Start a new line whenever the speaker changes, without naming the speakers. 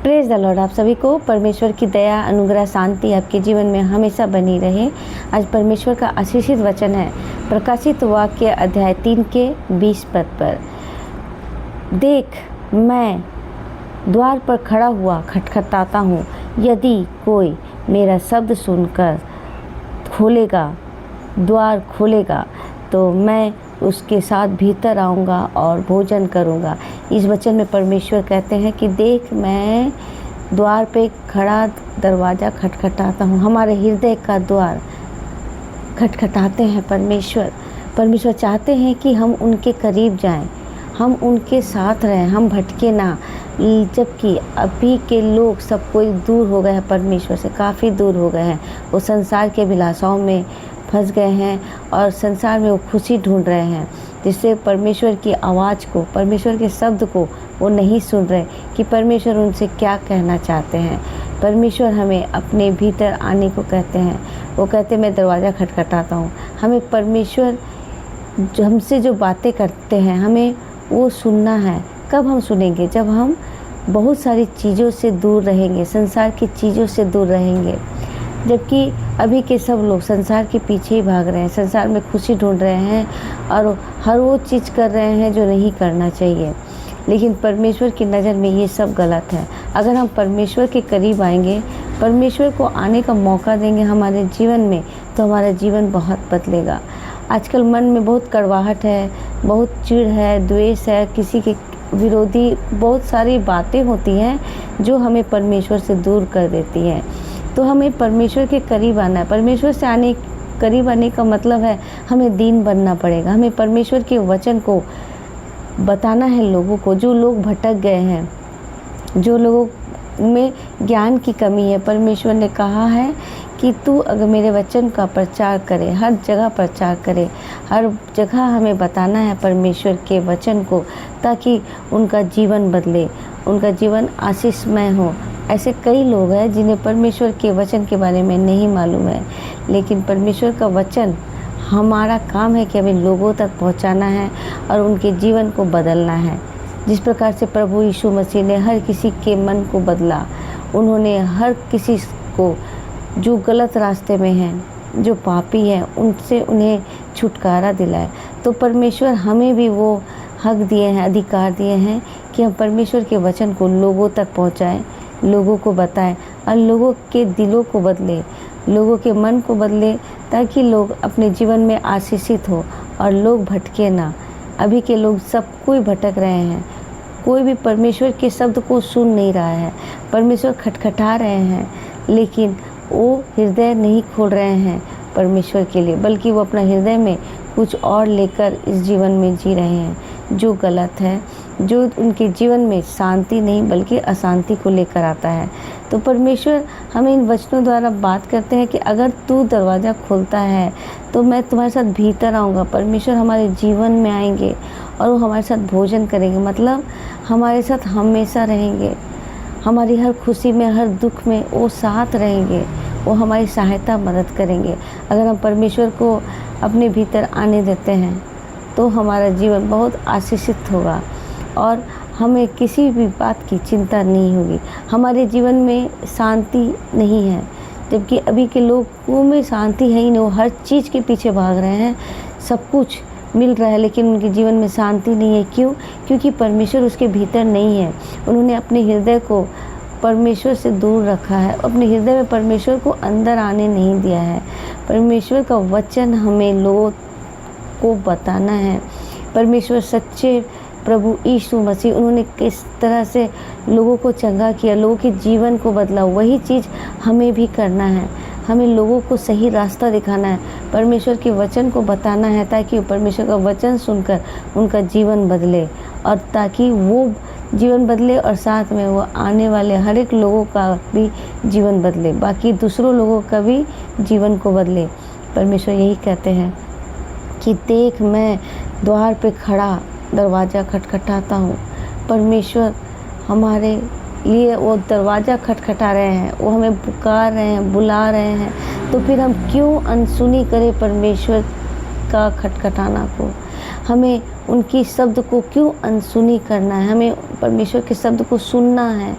Praise the Lord. आप सभी को परमेश्वर की दया, अनुग्रह, शांति आपके जीवन में हमेशा बनी रहे। आज परमेश्वर का आशीषित वचन है प्रकाशित वाक्य अध्याय 3 के 20 पद पर। देख, मैं द्वार पर खड़ा हुआ खटखटाता हूँ। यदि कोई मेरा शब्द सुनकर द्वार खोलेगा तो मैं उसके साथ भीतर आऊँगा और भोजन करूँगा। इस वचन में परमेश्वर कहते हैं कि देख, मैं द्वार पे खड़ा दरवाज़ा खटखटाता हूँ। हमारे हृदय का द्वार खटखटाते हैं परमेश्वर चाहते हैं कि हम उनके करीब जाएं, हम उनके साथ रहें, हम भटके ना। जबकि अभी के लोग सब कोई दूर हो गए हैं, परमेश्वर से काफ़ी दूर हो गए हैं। वो संसार के विलासाओं में फंस गए हैं और संसार में वो खुशी ढूंढ रहे हैं, जिससे परमेश्वर की आवाज़ को, परमेश्वर के शब्द को वो नहीं सुन रहे कि परमेश्वर उनसे क्या कहना चाहते हैं। परमेश्वर हमें अपने भीतर आने को कहते हैं। वो कहते हैं मैं दरवाज़ा खटखटाता हूँ। हमें परमेश्वर जो हमसे जो बातें करते हैं हमें वो सुनना है। कब हम सुनेंगे? जब हम बहुत सारी चीज़ों से दूर रहेंगे, संसार की चीज़ों से दूर रहेंगे। जबकि अभी के सब लोग संसार के पीछे ही भाग रहे हैं, संसार में खुशी ढूंढ रहे हैं और हर वो चीज़ कर रहे हैं जो नहीं करना चाहिए। लेकिन परमेश्वर की नज़र में ये सब गलत है। अगर हम परमेश्वर के करीब आएंगे, परमेश्वर को आने का मौका देंगे हमारे जीवन में, तो हमारा जीवन बहुत बदलेगा। आजकल मन में बहुत कड़वाहट है, बहुत चिढ़ है, द्वेष है, किसी के विरोधी बहुत सारी बातें होती हैं जो हमें परमेश्वर से दूर कर देती हैं। तो हमें परमेश्वर के करीब आना है। परमेश्वर से करीब आने का मतलब है हमें दीन बनना पड़ेगा। हमें परमेश्वर के वचन को बताना है लोगों को, जो लोग भटक गए हैं, जो लोगों में ज्ञान की कमी है। परमेश्वर ने कहा है कि तू अगर मेरे वचन का प्रचार करे, हर जगह प्रचार करे, हर जगह हमें बताना है परमेश्वर के वचन को, ताकि उनका जीवन बदले, उनका जीवन आशीषमय हो। ऐसे कई लोग हैं जिन्हें परमेश्वर के वचन के बारे में नहीं मालूम है, लेकिन परमेश्वर का वचन, हमारा काम है कि हमें लोगों तक पहुंचाना है और उनके जीवन को बदलना है। जिस प्रकार से प्रभु यीशु मसीह ने हर किसी के मन को बदला, उन्होंने हर किसी को जो गलत रास्ते में हैं, जो पापी हैं, उनसे उन्हें छुटकारा दिलाया। तो परमेश्वर हमें भी वो हक दिए हैं, अधिकार दिए हैं कि हम परमेश्वर के वचन को लोगों तक पहुंचाएं, लोगों को बताएं और लोगों के दिलों को बदले, लोगों के मन को बदले, ताकि लोग अपने जीवन में आशीषित हो और लोग भटके ना। अभी के लोग सब कोई भटक रहे हैं, कोई भी परमेश्वर के शब्द को सुन नहीं रहा है। परमेश्वर खटखटा रहे हैं, लेकिन वो हृदय नहीं खोल रहे हैं परमेश्वर के लिए, बल्कि वो अपना हृदय में कुछ और लेकर इस जीवन में जी रहे हैं, जो गलत है, जो उनके जीवन में शांति नहीं बल्कि अशांति को लेकर आता है। तो परमेश्वर हमें इन वचनों द्वारा बात करते हैं कि अगर तू दरवाज़ा खोलता है तो मैं तुम्हारे साथ भीतर आऊँगा। परमेश्वर हमारे जीवन में आएंगे और वो हमारे साथ भोजन करेंगे, मतलब हमारे साथ हमेशा रहेंगे। हमारी हर खुशी में, हर दुख में वो साथ रहेंगे, वो हमारी सहायता मदद करेंगे। अगर हम परमेश्वर को अपने भीतर आने देते हैं तो हमारा जीवन बहुत आशीषित होगा और हमें किसी भी बात की चिंता नहीं होगी। हमारे जीवन में शांति नहीं है, जबकि अभी के लोगों में शांति है ही नहीं। वो हर चीज़ के पीछे भाग रहे हैं, सब कुछ मिल रहा है लेकिन उनके जीवन में शांति नहीं है। क्यों? क्योंकि परमेश्वर उसके भीतर नहीं है। उन्होंने अपने हृदय को परमेश्वर से दूर रखा है, अपने हृदय में परमेश्वर को अंदर आने नहीं दिया है। परमेश्वर का वचन हमें लोगों को बताना है। परमेश्वर सच्चे प्रभु यीशु मसीह, उन्होंने किस तरह से लोगों को चंगा किया, लोगों के जीवन को बदला, वही चीज़ हमें भी करना है। हमें लोगों को सही रास्ता दिखाना है, परमेश्वर के वचन को बताना है, ताकि परमेश्वर का वचन सुनकर उनका जीवन बदले और ताकि वो जीवन बदले और साथ में वो आने वाले हर एक लोगों का भी जीवन बदले, बाकी दूसरों लोगों का भी जीवन को बदले। परमेश्वर यही कहते हैं कि देख, मैं द्वार पे खड़ा दरवाज़ा खटखटाता हूँ। परमेश्वर हमारे लिए वो दरवाज़ा खटखटा रहे हैं, वो हमें पुकार रहे हैं, बुला रहे हैं। तो फिर हम क्यों अनसुनी करें परमेश्वर का खटखटाना को? हमें उनकी शब्द को क्यों अनसुनी करना है? हमें परमेश्वर के शब्द को सुनना है।